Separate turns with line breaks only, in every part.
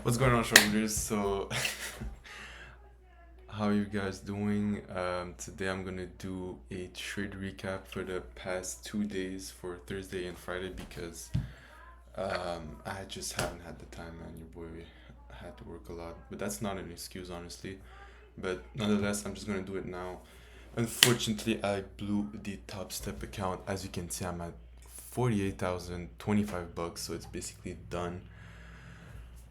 What's going on, shoulders? So, how are you guys doing? Today I'm gonna do a trade recap for the past 2 days for Thursday and Friday because I just haven't had the time, man. Your boy had to work a lot, but that's not an excuse, honestly. But nonetheless, I'm just gonna do it now. Unfortunately, I blew the Topstep account. As you can see, I'm at 48,025 bucks, so it's basically done.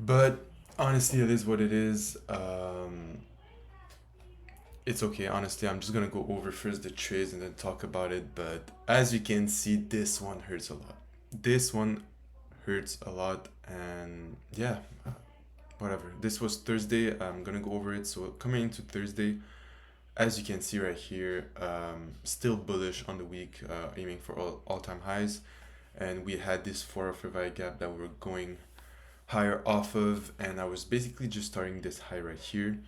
But honestly, it is what it is. It's okay, honestly. I'm just gonna go over first the trades and then talk about it. But as you can see, this one hurts a lot. This one hurts a lot, and yeah, whatever. This was Thursday. I'm gonna go over it. So coming into Thursday, as you can see right here, still bullish on the week, aiming for all-time highs, and we had this 4 5 gap that we were going higher off of, and I was basically just starting this high right here.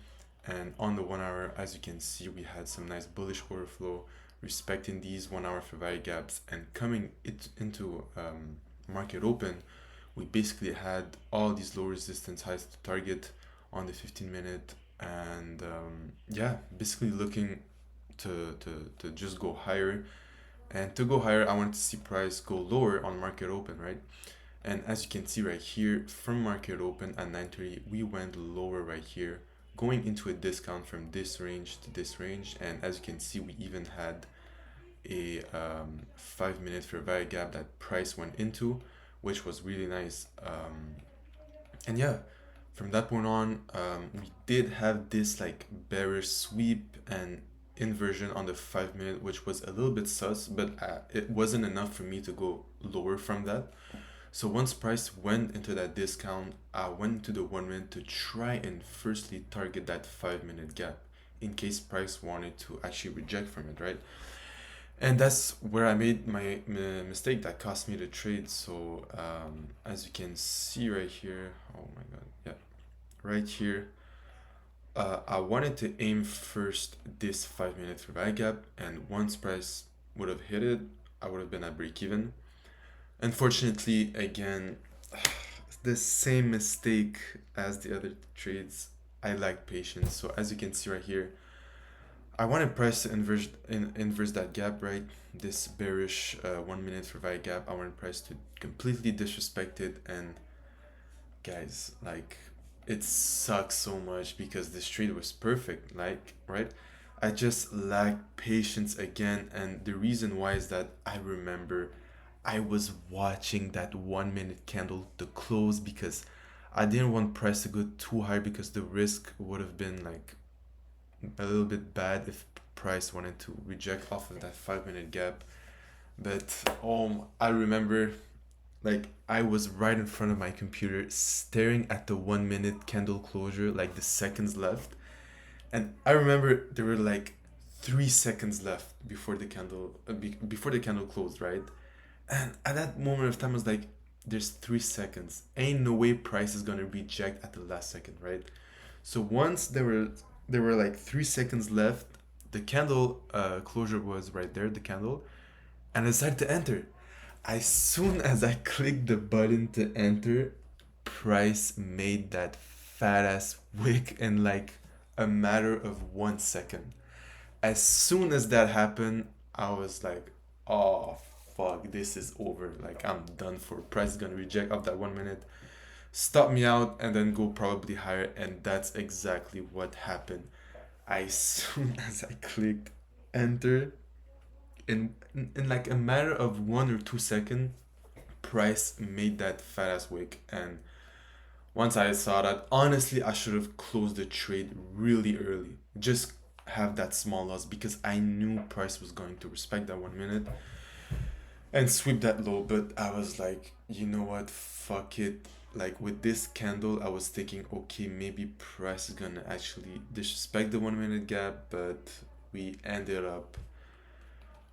And on the 1 hour, as you can see, we had some nice bullish order flow, respecting these 1 hour fair value gaps, and coming into market open, we basically had all these low resistance highs to target on the 15 minute, and yeah, basically looking to just go higher. And to go higher, I wanted to see price go lower on market open, right? And as you can see right here, from market open at 9:30, we went lower right here, going into a discount from this range to this range. And as you can see, we even had a 5 minute fair value gap that price went into, which was really nice. And yeah, from that point on, we did have this like bearish sweep and inversion on the 5 minute, which was a little bit sus, but it wasn't enough for me to go lower from that. So once price went into that discount, I went to the 1 minute to try and firstly target that 5 minute gap in case price wanted to actually reject from it, right? And that's where I made my mistake that cost me the trade. So as you can see right here, oh my god, yeah, right here, I wanted to aim first this 5 minute fair value gap, and once price would have hit it, I would have been at break even. Unfortunately, again, the same mistake as the other trades. I lack patience. So as you can see right here, I wanted price to inverse that gap, right? This bearish 1 minute for value gap. I wanted price to completely disrespect it, and guys, like, it sucks so much because this trade was perfect, like, right? I just lack patience again, and the reason why is that I remember I was watching that 1 minute candle to close because I didn't want price to go too high because the risk would have been like a little bit bad if price wanted to reject off of that 5 minute gap. But I remember like I was right in front of my computer staring at the 1 minute candle closure, like the seconds left. And I remember there were like 3 seconds left before the candle before the candle closed, right? And at that moment of time, I was like, there's 3 seconds. Ain't no way price is gonna reject at the last second, right? So once there were like 3 seconds left, the candle closure was right there, the candle, and I decided to enter. As soon as I clicked the button to enter, price made that fat ass wick in like a matter of 1 second. As soon as that happened, I was like, oh fuck, this is over. Like, I'm done for. Price is gonna reject off that 1 minute, stop me out, and then go probably higher. And that's exactly what happened. As soon as I clicked enter, in like a matter of 1 or 2 seconds, price made that fat ass wick. And once I saw that, honestly, I should have closed the trade really early. Just have that small loss because I knew price was going to respect that 1 minute and sweep that low. But I was like, you know what? Fuck it. Like with this candle, I was thinking, okay, maybe price is gonna actually disrespect the 1 minute gap, but we ended up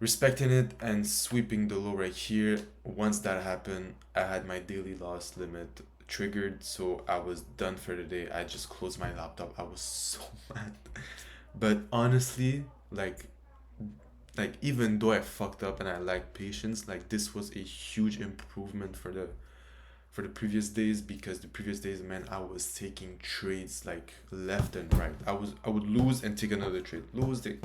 respecting it and sweeping the low right here. Once that happened, I had my daily loss limit triggered, so I was done for the day. I just closed my laptop. I was so mad. But honestly, like even though I fucked up and I lacked patience, like this was a huge improvement for for the previous days, because the previous days, man, I was taking trades like left and right. I would lose and take another trade, lose the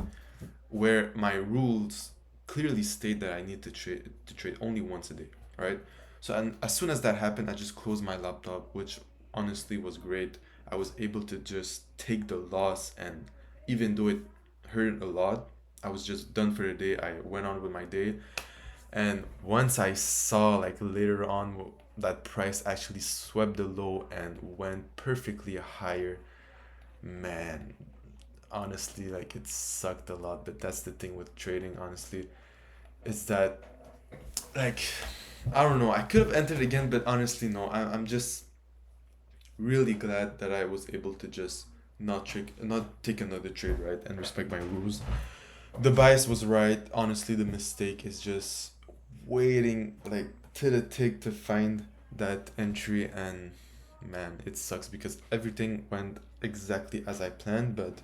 where my rules clearly state that I need to trade only once a day, right? So and as soon as that happened, I just closed my laptop, which honestly was great. I was able to just take the loss, and even though it hurt a lot, I was just done for the day. I went on with my day, and once I saw like later on that price actually swept the low and went perfectly higher, man, honestly, like it sucked a lot. But that's the thing with trading, honestly, is that like I don't know. I could have entered again, but honestly, no. I'm just really glad that I was able to just not take another trade, right, and respect my rules. The bias was right. Honestly, the mistake is just waiting like to the tick to find that entry, and man, it sucks because everything went exactly as I planned, but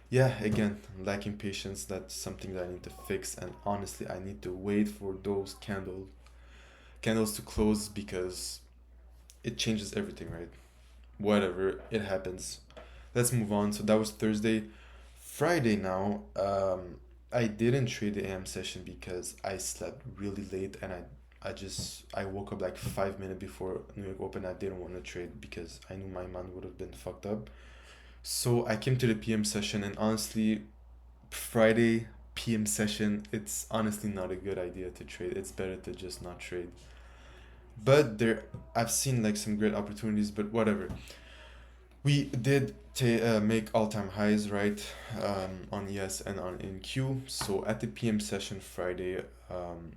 yeah, again, lacking patience. That's something that I need to fix, and honestly, I need to wait for those candles to close because it changes everything, right? Whatever, it happens. Let's move on. So that was Thursday. Friday now, I didn't trade the AM session because I slept really late, and I woke up like 5 minutes before New York Open. I didn't want to trade because I knew my mind would have been fucked up. So I came to the PM session, and honestly, Friday PM session, it's honestly not a good idea to trade. It's better to just not trade. But I've seen like some great opportunities, but whatever. We did make all-time highs, right, on ES and on NQ. So at the PM session Friday,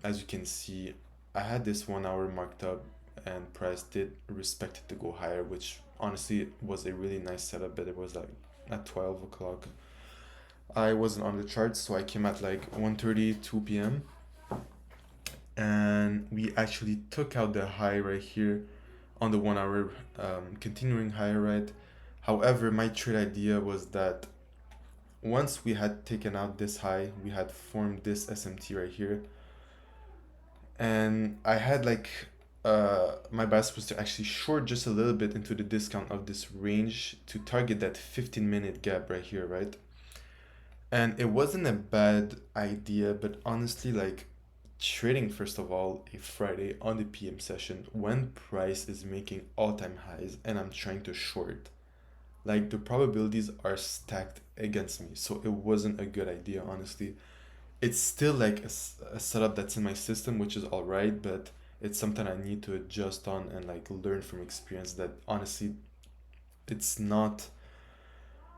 as you can see, I had this 1 hour marked up, and price did respect it to go higher, which honestly was a really nice setup. But it was like at 12 o'clock. I wasn't on the charts, so I came at like 1:30, 2 p.m. And we actually took out the high right here on the 1 hour, continuing higher, right? However, my trade idea was that once we had taken out this high, we had formed this SMT right here, and I had like my bias was to actually short just a little bit into the discount of this range to target that 15-minute gap right here, right? And it wasn't a bad idea, but honestly, like trading first of all a Friday on the PM session when price is making all-time highs and I'm trying to short, like the probabilities are stacked against me. So it wasn't a good idea, honestly. It's still like a setup that's in my system, which is all right, but it's something I need to adjust on and like learn from experience that honestly it's not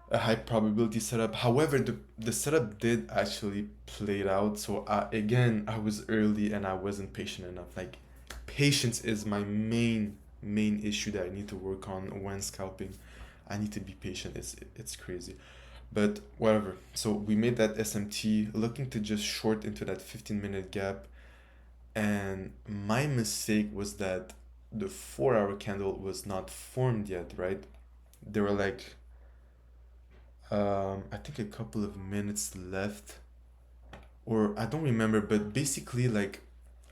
a high probability setup. However, the setup did actually play it out. So again, I was early and I wasn't patient enough. Like patience is my main issue that I need to work on when scalping. I need to be patient. It's crazy. But whatever. So we made that SMT looking to just short into that 15-minute gap. And my mistake was that the 4 hour candle was not formed yet, right? There were like I think a couple of minutes left, or I don't remember, but basically like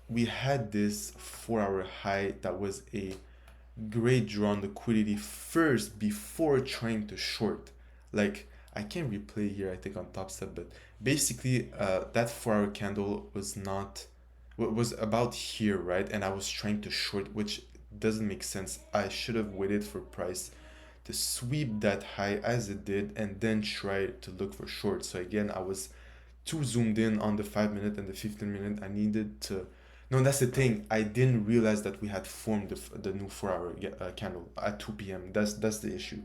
we had this 4 hour high that was a great draw on liquidity first before trying to short. Like I can replay here, I think on Topstep, but basically that 4 hour candle was not was about here, right? And I was trying to short, which doesn't make sense. I should have waited for price to sweep that high as it did and then try to look for short. So again, I was too zoomed in on the 5 minute and the 15 minute. I needed to. No, that's the thing. I didn't realize that we had formed the new 4 hour candle at 2 p.m. That's the issue.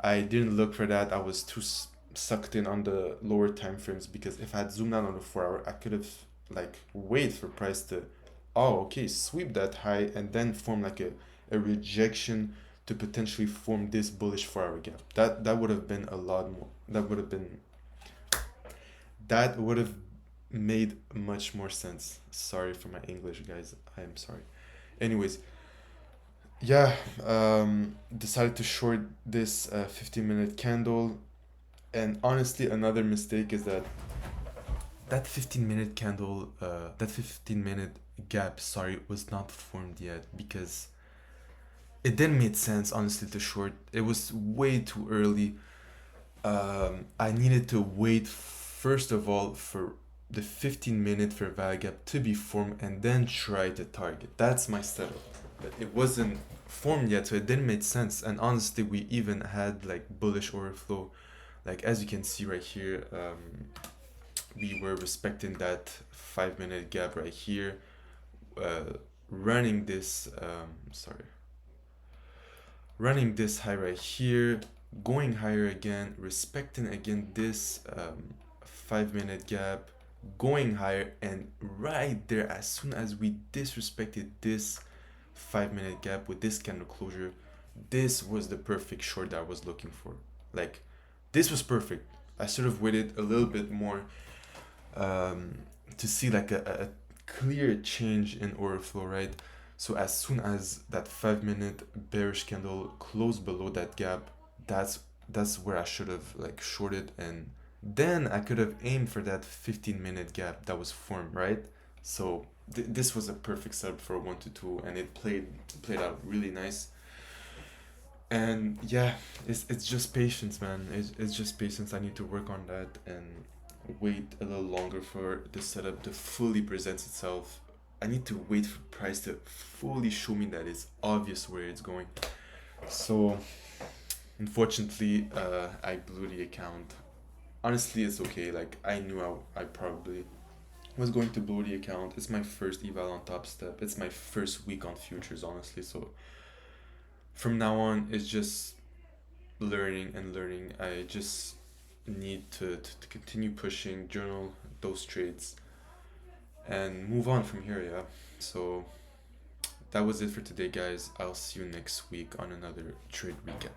I didn't look for that. I was too sucked in on the lower time frames, because if I had zoomed out on the 4 hour, I could have like wait for price to, oh okay, sweep that high and then form like a rejection to potentially form this bullish 4 hour gap. That would have been a lot more. That would have made much more sense. Sorry for my English, guys. I am sorry. Anyways, yeah, decided to short this 15-minute candle. And honestly, another mistake is that that 15-minute candle, that 15-minute gap, sorry, was not formed yet, because it didn't make sense, honestly, to short. It was way too early. I needed to wait, first of all, for the 15-minute fair value gap to be formed and then try to target. That's my setup. But it wasn't formed yet, so it didn't make sense. And honestly, we even had like bullish overflow. Like as you can see right here, we were respecting that 5-minute gap right here, uh, running this, running this high right here, going higher again, respecting again this 5-minute gap, going higher, and right there, as soon as we disrespected this 5-minute gap with this candle closure, this was the perfect short that I was looking for. Like, this was perfect. I should have waited a little bit more um, to see like a clear change in order flow, right? So as soon as that 5-minute bearish candle closed below that gap, that's where I should have like shorted, and then I could have aimed for that 15-minute gap that was formed, right? So this was a perfect setup for a 1 to 2, and it played out really nice. And yeah, it's just patience, man. It's just patience. I need to work on that and wait a little longer for the setup to fully present itself. I need to wait for price to fully show me that it's obvious where it's going. So unfortunately, I blew the account. Honestly, it's okay. Like I knew I probably was going to blow the account. It's my first eval on Topstep. It's my first week on futures, honestly. So from now on, it's just learning and learning. I just need to continue pushing, journal those trades, and move on from here, yeah. So that was it for today, guys. I'll see you next week on another trade recap.